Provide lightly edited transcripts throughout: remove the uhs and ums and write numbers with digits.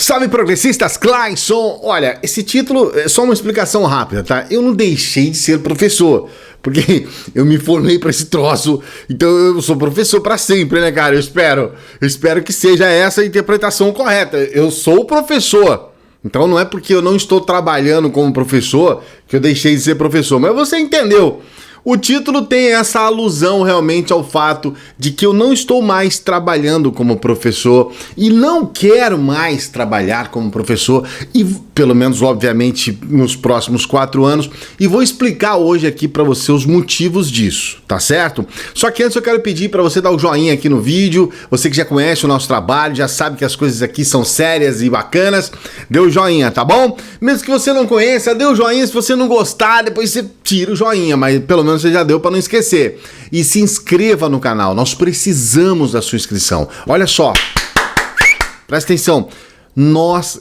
Salve progressistas, Clayson! Olha, esse título é só uma explicação rápida, tá? Eu não deixei de ser professor, porque eu me formei pra esse troço, então eu sou professor pra sempre, né, cara? Eu espero que seja essa a interpretação correta. Eu sou professor, então não é porque eu não estou trabalhando como professor que eu deixei de ser professor, mas você entendeu. O título tem essa alusão realmente ao fato de que eu não estou mais trabalhando como professor e não quero mais trabalhar como professor, e pelo menos, obviamente, nos próximos 4 anos, e vou explicar hoje aqui para você os motivos disso, tá certo? Só que antes eu quero pedir para você dar o joinha aqui no vídeo, você que já conhece o nosso trabalho, já sabe que as coisas aqui são sérias e bacanas, dê o joinha, tá bom? Mesmo que você não conheça, dê o joinha, se você não gostar, depois você tira o joinha, mas pelo menos você já deu para não esquecer. E se inscreva no canal, nós precisamos da sua inscrição. Olha só, presta atenção, nós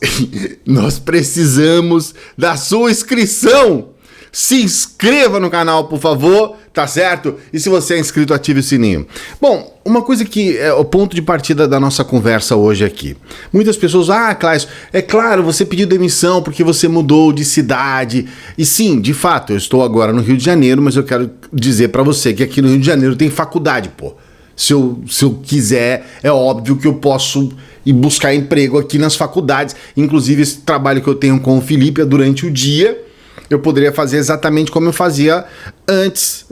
precisamos da sua inscrição. Se inscreva no canal, por favor, tá certo? E se você é inscrito, ative o sininho. Bom, uma coisa que é o ponto de partida da nossa conversa hoje aqui. Muitas pessoas, Clayson, é claro, você pediu demissão porque você mudou de cidade. E sim, de fato, eu estou agora no Rio de Janeiro, mas eu quero dizer pra você que aqui no Rio de Janeiro tem faculdade, pô. Se eu quiser, é óbvio que eu posso ir buscar emprego aqui nas faculdades. Inclusive, esse trabalho que eu tenho com o Felipe é durante o dia. Eu poderia fazer exatamente como eu fazia antes,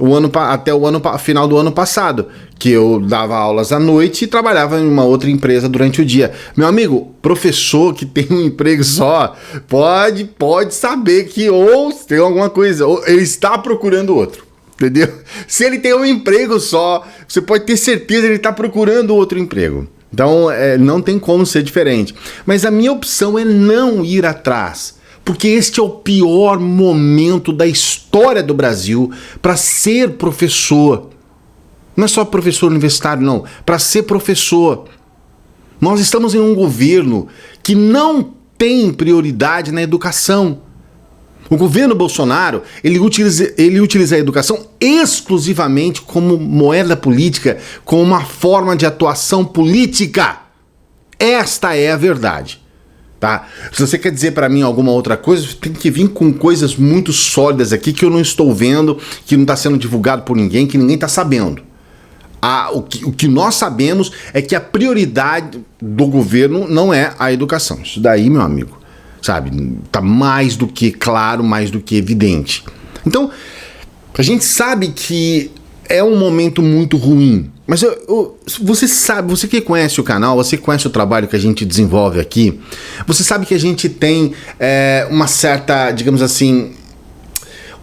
até o final do ano passado, que eu dava aulas à noite e trabalhava em uma outra empresa durante o dia. Meu amigo, professor que tem um emprego só, pode saber que ou tem alguma coisa, ou ele está procurando outro, entendeu? Se ele tem um emprego só, você pode ter certeza que ele está procurando outro emprego. Então, não tem como ser diferente. Mas a minha opção é não ir atrás, porque este é o pior momento da história do Brasil para ser professor. Não é só professor universitário, não. Para ser professor. Nós estamos em um governo que não tem prioridade na educação. O governo Bolsonaro, ele utiliza a educação exclusivamente como moeda política, como uma forma de atuação política. Esta é a verdade. Tá? Se você quer dizer para mim alguma outra coisa, você tem que vir com coisas muito sólidas aqui que eu não estou vendo, que não está sendo divulgado por ninguém, que ninguém está sabendo. O que nós sabemos é que a prioridade do governo não é a educação. Isso daí, meu amigo, sabe, tá mais do que claro, mais do que evidente. Então, a gente sabe que é um momento muito ruim. Mas você sabe, você que conhece o canal, você que conhece o trabalho que a gente desenvolve aqui, você sabe que a gente tem uma certa, digamos assim,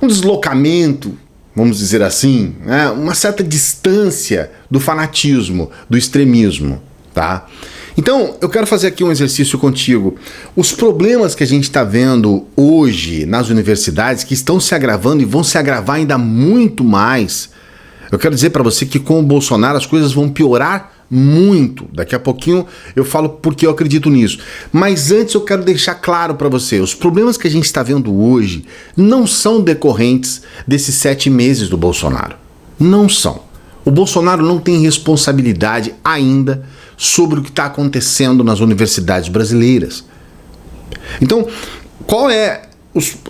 um deslocamento, vamos dizer assim, né? Uma certa distância do fanatismo, do extremismo, tá? Então, eu quero fazer aqui um exercício contigo. Os problemas que a gente está vendo hoje nas universidades, que estão se agravando e vão se agravar ainda muito mais. Eu quero dizer para você que com o Bolsonaro as coisas vão piorar muito. Daqui a pouquinho eu falo porque eu acredito nisso. Mas antes eu quero deixar claro para você, os problemas que a gente está vendo hoje não são decorrentes desses 7 meses do Bolsonaro. Não são. O Bolsonaro não tem responsabilidade ainda sobre o que está acontecendo nas universidades brasileiras. Então, qual é...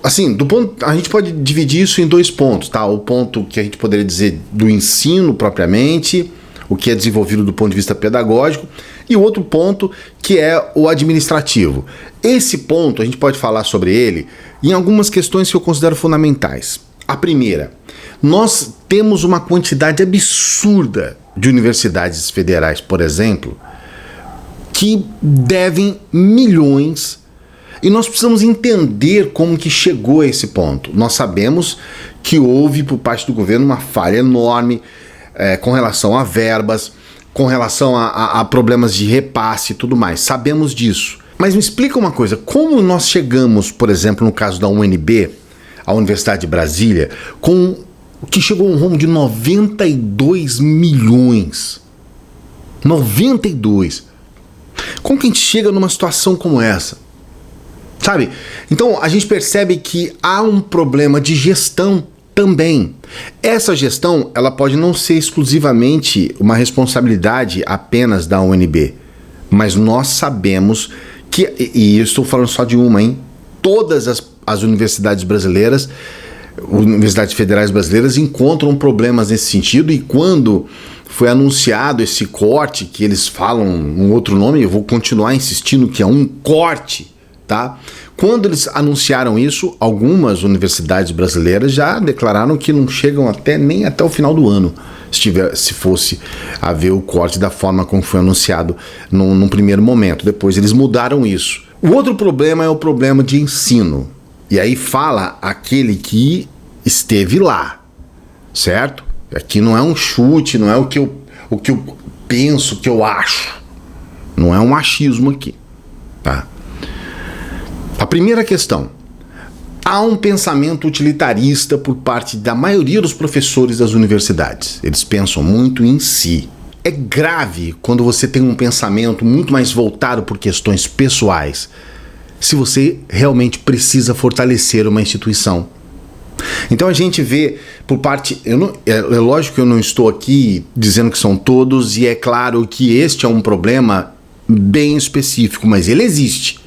Assim, a gente pode dividir isso em 2 pontos, tá? O ponto que a gente poderia dizer do ensino propriamente, o que é desenvolvido do ponto de vista pedagógico, e o outro ponto que é o administrativo. Esse ponto, a gente pode falar sobre ele em algumas questões que eu considero fundamentais. A primeira, nós temos uma quantidade absurda de universidades federais, por exemplo, que devem milhões. E nós precisamos entender como que chegou a esse ponto. Nós sabemos que houve por parte do governo uma falha enorme com relação a verbas, com relação a problemas de repasse e tudo mais. Sabemos disso. Mas me explica uma coisa, como nós chegamos, por exemplo, no caso da UNB, a Universidade de Brasília, que chegou a um rombo de 92 milhões. 92. Como que a gente chega numa situação como essa? Sabe? Então a gente percebe que há um problema de gestão também. Essa gestão, ela pode não ser exclusivamente uma responsabilidade apenas da UNB, mas nós sabemos E eu estou falando só de uma, hein? Todas as universidades brasileiras, universidades federais brasileiras, encontram problemas nesse sentido, e quando foi anunciado esse corte, que eles falam um outro nome, eu vou continuar insistindo que é um corte, tá? Quando eles anunciaram isso, algumas universidades brasileiras já declararam que não chegam nem até o final do ano, se fosse haver o corte da forma como foi anunciado num primeiro momento. Depois eles mudaram isso. O outro problema é o problema de ensino. E aí fala aquele que esteve lá, certo? Aqui não é um chute, não é o que eu penso, o que eu acho. Não é um achismo aqui, tá? A primeira questão: há um pensamento utilitarista por parte da maioria dos professores das universidades. Eles pensam muito em si. É grave quando você tem um pensamento muito mais voltado por questões pessoais, se você realmente precisa fortalecer uma instituição. Então a gente vê por parte... é lógico que eu não estou aqui dizendo que são todos, e é claro que este é um problema bem específico, mas ele existe.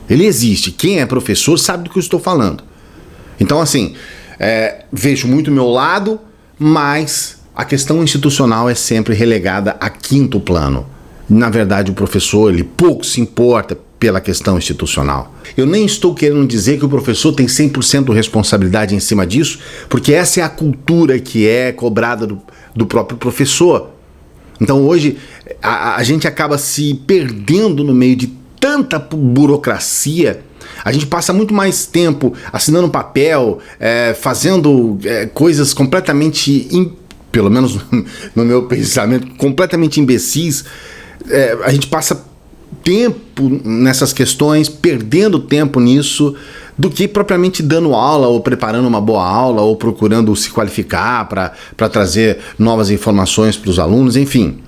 Ele existe. Quem é professor sabe do que eu estou falando. Então, assim, vejo muito o meu lado, mas a questão institucional é sempre relegada a quinto plano. Na verdade, o professor, ele pouco se importa pela questão institucional. Eu nem estou querendo dizer que o professor tem 100% responsabilidade em cima disso, porque essa é a cultura que é cobrada do próprio professor. Então, hoje, a gente acaba se perdendo no meio de tanta burocracia. A gente passa muito mais tempo assinando papel, fazendo coisas completamente, pelo menos no meu pensamento, completamente imbecis. A gente passa tempo nessas questões, perdendo tempo nisso, do que propriamente dando aula, ou preparando uma boa aula, ou procurando se qualificar para trazer novas informações para os alunos, enfim.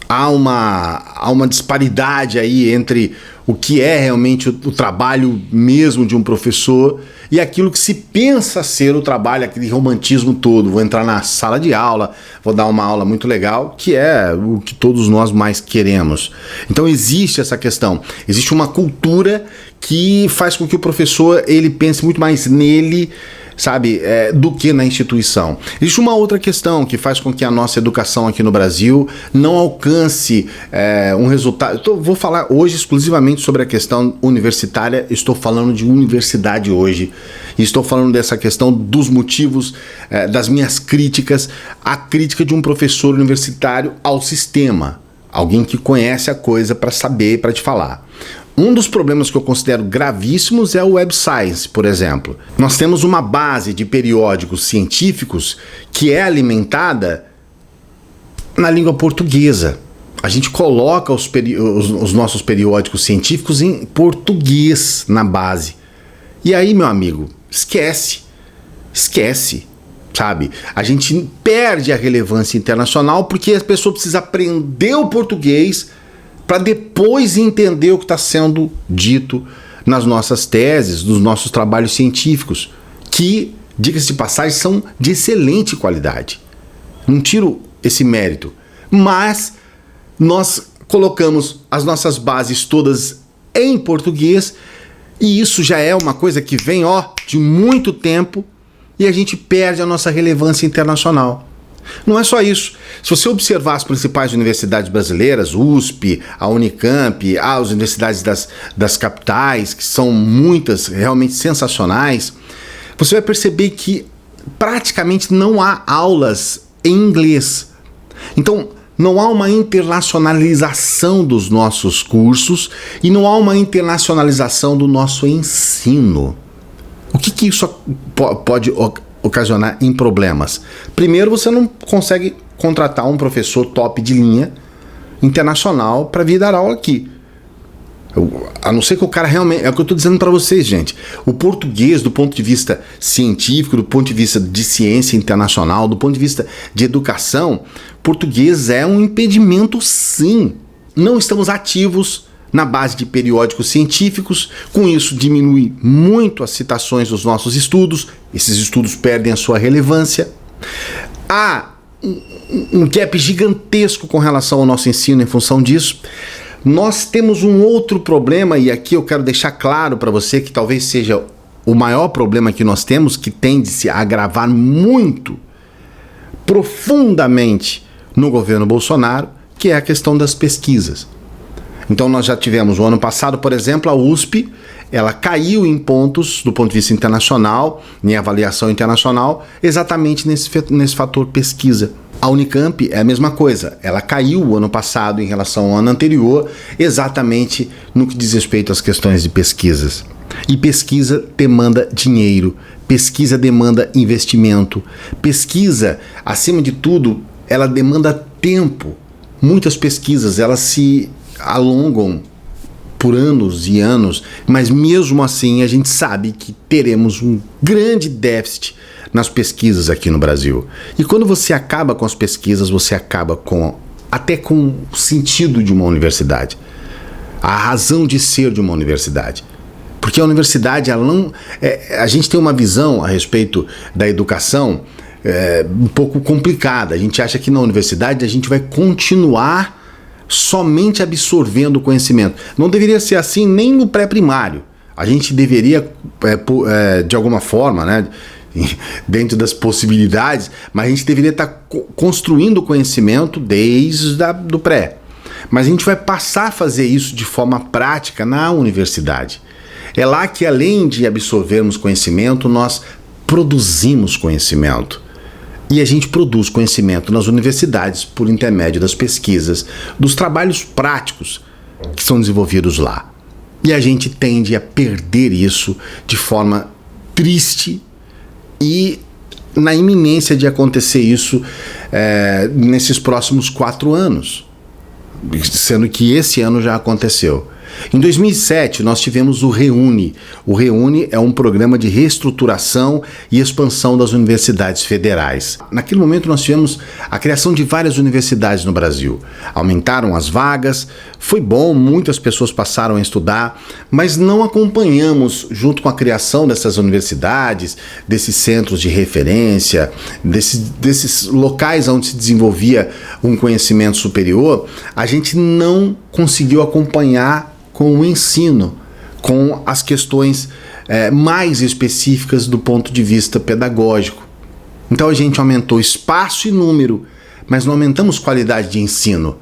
Há uma disparidade aí entre o que é realmente o trabalho mesmo de um professor e aquilo que se pensa ser o trabalho, aquele romantismo todo. Vou entrar na sala de aula, vou dar uma aula muito legal, que é o que todos nós mais queremos. Então existe essa questão. Existe uma cultura que faz com que o professor ele pense muito mais nele, sabe, do que na instituição. Existe uma outra questão que faz com que a nossa educação aqui no Brasil não alcance um resultado. Vou falar hoje exclusivamente sobre a questão universitária, estou falando de universidade hoje, e estou falando dessa questão dos motivos das minhas críticas, a crítica de um professor universitário ao sistema, alguém que conhece a coisa para saber, para te falar. Um dos problemas que eu considero gravíssimos é o Web Science, por exemplo. Nós temos uma base de periódicos científicos que é alimentada na língua portuguesa. A gente coloca os nossos periódicos científicos em português na base. E aí, meu amigo, esquece, sabe? A gente perde a relevância internacional porque a pessoa precisa aprender o português para depois entender o que está sendo dito nas nossas teses, nos nossos trabalhos científicos, que, diga-se de passagem, são de excelente qualidade. Não tiro esse mérito, mas nós colocamos as nossas bases todas em português, e isso já é uma coisa que vem de muito tempo, e a gente perde a nossa relevância internacional. Não é só isso. Se você observar as principais universidades brasileiras, USP, a Unicamp, as universidades das capitais, que são muitas realmente sensacionais, você vai perceber que praticamente não há aulas em inglês. Então, não há uma internacionalização dos nossos cursos e não há uma internacionalização do nosso ensino. O que isso pode ocasionar em problemas? Primeiro, você não consegue contratar um professor top de linha internacional para vir dar aula aqui. A não ser que o cara realmente... É o que eu estou dizendo para vocês, gente. O português, do ponto de vista científico, do ponto de vista de ciência internacional, do ponto de vista de educação, português é um impedimento, sim. Não estamos ativos na base de periódicos científicos, com isso diminui muito as citações dos nossos estudos, esses estudos perdem a sua relevância. Há um gap gigantesco com relação ao nosso ensino em função disso. Nós temos um outro problema, e aqui eu quero deixar claro para você que talvez seja o maior problema que nós temos, que tende-se a agravar muito, profundamente no governo Bolsonaro, que é a questão das pesquisas. Então nós já tivemos o ano passado, por exemplo, a USP, ela caiu em pontos do ponto de vista internacional, em avaliação internacional, exatamente nesse fator pesquisa. A Unicamp é a mesma coisa, ela caiu o ano passado em relação ao ano anterior, exatamente no que diz respeito às questões de pesquisas. E pesquisa demanda dinheiro, pesquisa demanda investimento, pesquisa, acima de tudo, ela demanda tempo. Muitas pesquisas, elas se alongam por anos e anos, mas mesmo assim a gente sabe que teremos um grande déficit nas pesquisas aqui no Brasil. E quando você acaba com as pesquisas, você acaba até com o sentido de uma universidade, a razão de ser de uma universidade. Porque a universidade, ela não, a gente tem uma visão a respeito da educação um pouco complicada. A gente acha que na universidade a gente vai continuar somente absorvendo conhecimento. Não deveria ser assim nem no pré-primário. A gente deveria, de alguma forma, né, dentro das possibilidades, mas a gente deveria estar construindo conhecimento desde do pré. Mas a gente vai passar a fazer isso de forma prática na universidade. É lá que, além de absorvermos conhecimento, nós produzimos conhecimento. E a gente produz conhecimento nas universidades por intermédio das pesquisas, dos trabalhos práticos que são desenvolvidos lá. E a gente tende a perder isso de forma triste e na iminência de acontecer isso nesses próximos 4 anos, sendo que esse ano já aconteceu. Em 2007, nós tivemos o REUNE. O REUNE é um programa de reestruturação e expansão das universidades federais. Naquele momento, nós tivemos a criação de várias universidades no Brasil. Aumentaram as vagas, foi bom, muitas pessoas passaram a estudar, mas não acompanhamos, junto com a criação dessas universidades, desses centros de referência, desses locais onde se desenvolvia um conhecimento superior, a gente não conseguiu acompanhar com o ensino, com as questões mais específicas do ponto de vista pedagógico. Então a gente aumentou espaço e número, mas não aumentamos qualidade de ensino.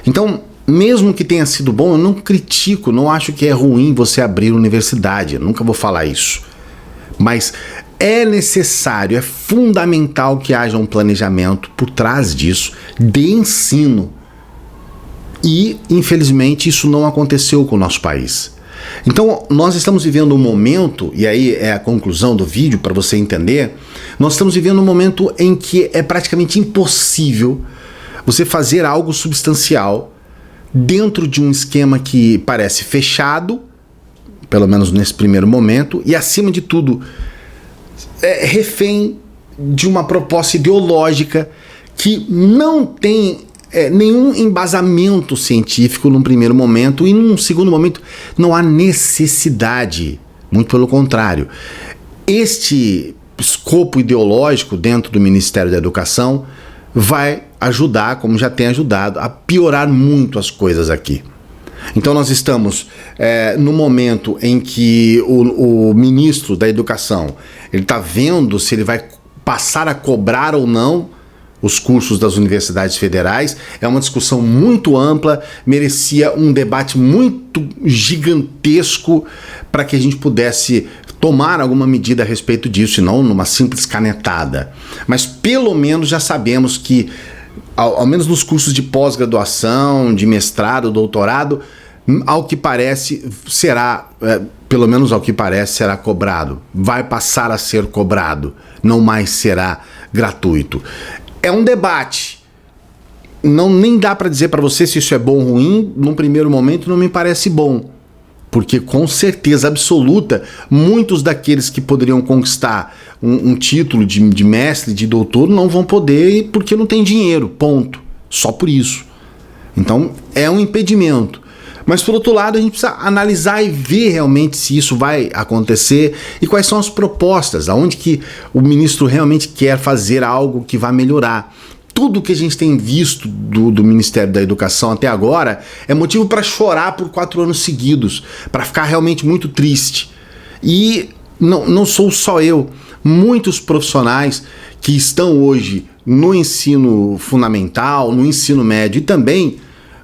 Então, mesmo que tenha sido bom, eu não critico, não acho que é ruim você abrir universidade, eu nunca vou falar isso. Mas é necessário, é fundamental que haja um planejamento por trás disso, de ensino. E, infelizmente, isso não aconteceu com o nosso país. Então, nós estamos vivendo um momento, e aí é a conclusão do vídeo para você entender, nós estamos vivendo um momento em que é praticamente impossível você fazer algo substancial dentro de um esquema que parece fechado, pelo menos nesse primeiro momento, e, acima de tudo, refém de uma proposta ideológica que não tem nenhum embasamento científico num primeiro momento, e num segundo momento não há necessidade, muito pelo contrário. Este escopo ideológico dentro do Ministério da Educação vai ajudar, como já tem ajudado, a piorar muito as coisas aqui. Então nós estamos no momento em que o ministro da Educação ele está vendo se ele vai passar a cobrar ou não os cursos das universidades federais. É uma discussão muito ampla, merecia um debate muito gigantesco para que a gente pudesse tomar alguma medida a respeito disso, e não numa simples canetada. Mas pelo menos já sabemos que, ao menos nos cursos de pós-graduação, de mestrado, doutorado, ao que parece será, pelo menos ao que parece, será cobrado. Vai passar a ser cobrado, não mais será gratuito. É um debate. Nem dá para dizer para você se isso é bom ou ruim. Num primeiro momento não me parece bom, porque com certeza absoluta muitos daqueles que poderiam conquistar um título de mestre, de doutor, não vão poder porque não tem dinheiro, ponto. Só por isso. Então é um impedimento. Mas, por outro lado, a gente precisa analisar e ver realmente se isso vai acontecer e quais são as propostas, aonde que o ministro realmente quer fazer algo que vai melhorar. tudo que a gente tem visto do Ministério da Educação até agora é motivo para chorar por 4 anos seguidos, para ficar realmente muito triste. E não sou só eu, muitos profissionais que estão hoje no ensino fundamental, no ensino médio e também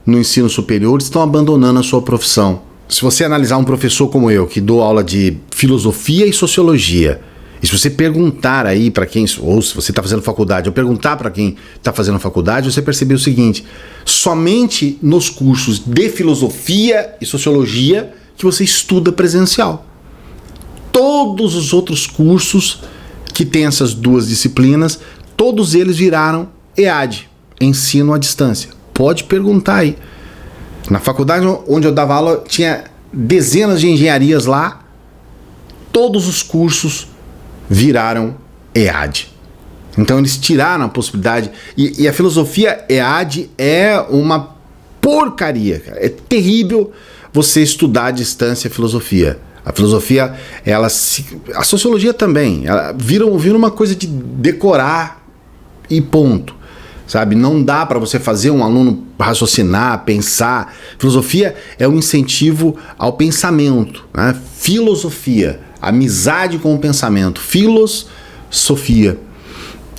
no ensino superior estão abandonando a sua profissão. Se você analisar um professor como eu, que dou aula de filosofia e sociologia, e se você perguntar aí para quem, ou se você está fazendo faculdade, ou perguntar para quem está fazendo faculdade, você percebeu o seguinte: somente nos cursos de filosofia e sociologia que você estuda presencial. Todos os outros cursos que têm essas duas disciplinas, todos eles viraram EAD, ensino à distância. Pode perguntar aí. Na faculdade onde eu dava aula, tinha dezenas de engenharias lá, todos os cursos viraram EAD. Então eles tiraram a possibilidade, e a filosofia EAD é uma porcaria, cara. É terrível você estudar à distância filosofia. A filosofia, a sociologia também, ela vira uma coisa de decorar e ponto. Sabe, não dá para você fazer um aluno raciocinar, pensar. Filosofia é um incentivo ao pensamento, né? Filosofia, amizade com o pensamento, filosofia.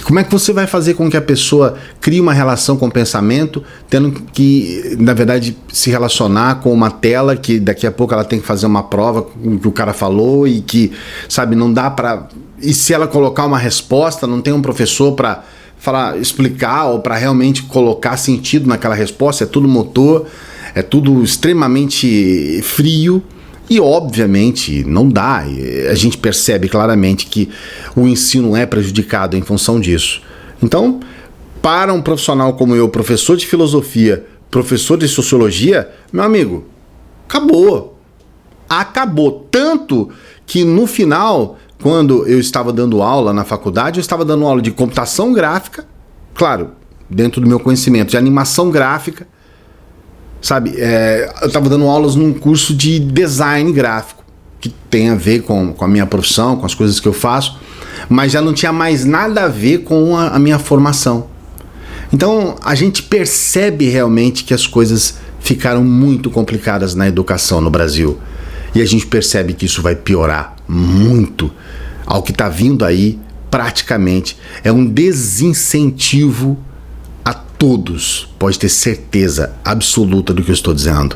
Como é que você vai fazer com que a pessoa crie uma relação com o pensamento, tendo que, na verdade, se relacionar com uma tela que daqui a pouco ela tem que fazer uma prova que o cara falou e que, sabe, não dá para... E se ela colocar uma resposta, não tem um professor para explicar ou para realmente colocar sentido naquela resposta, é tudo motor, é tudo extremamente frio e obviamente não dá. A gente percebe claramente que o ensino é prejudicado em função disso. Então, para um profissional como eu, professor de filosofia, professor de sociologia, meu amigo, acabou. Tanto que no final, quando eu estava dando aula na faculdade, eu estava dando aula de computação gráfica, claro, dentro do meu conhecimento, de animação gráfica, sabe? Eu estava dando aulas num curso de design gráfico, que tem a ver com a minha profissão, com as coisas que eu faço, mas já não tinha mais nada a ver com a minha formação. Então, a gente percebe realmente que as coisas ficaram muito complicadas na educação no Brasil. E a gente percebe que isso vai piorar muito. Ao que está vindo aí, praticamente, é um desincentivo a todos. Pode ter certeza absoluta do que eu estou dizendo.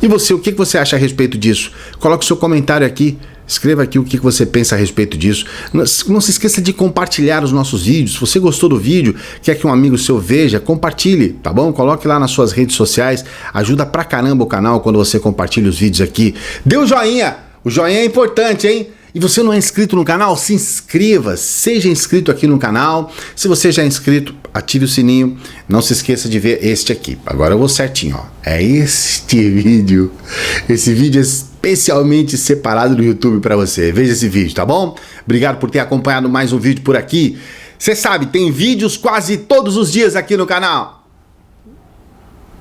E você, o que você acha a respeito disso? Coloque o seu comentário aqui. Escreva aqui o que você pensa a respeito disso. Não se esqueça de compartilhar os nossos vídeos. Se você gostou do vídeo, quer que um amigo seu veja, compartilhe, tá bom? Coloque lá nas suas redes sociais. Ajuda pra caramba o canal quando você compartilha os vídeos aqui. Dê um joinha! O joinha é importante, hein? E você não é inscrito no canal? Se inscreva, seja inscrito aqui no canal. Se você já é inscrito, ative o sininho. Não se esqueça de ver este aqui. Agora eu vou certinho, ó. É este vídeo. Esse vídeo é especialmente separado do YouTube para você. Veja esse vídeo, tá bom? Obrigado por ter acompanhado mais um vídeo por aqui. Você sabe, tem vídeos quase todos os dias aqui no canal.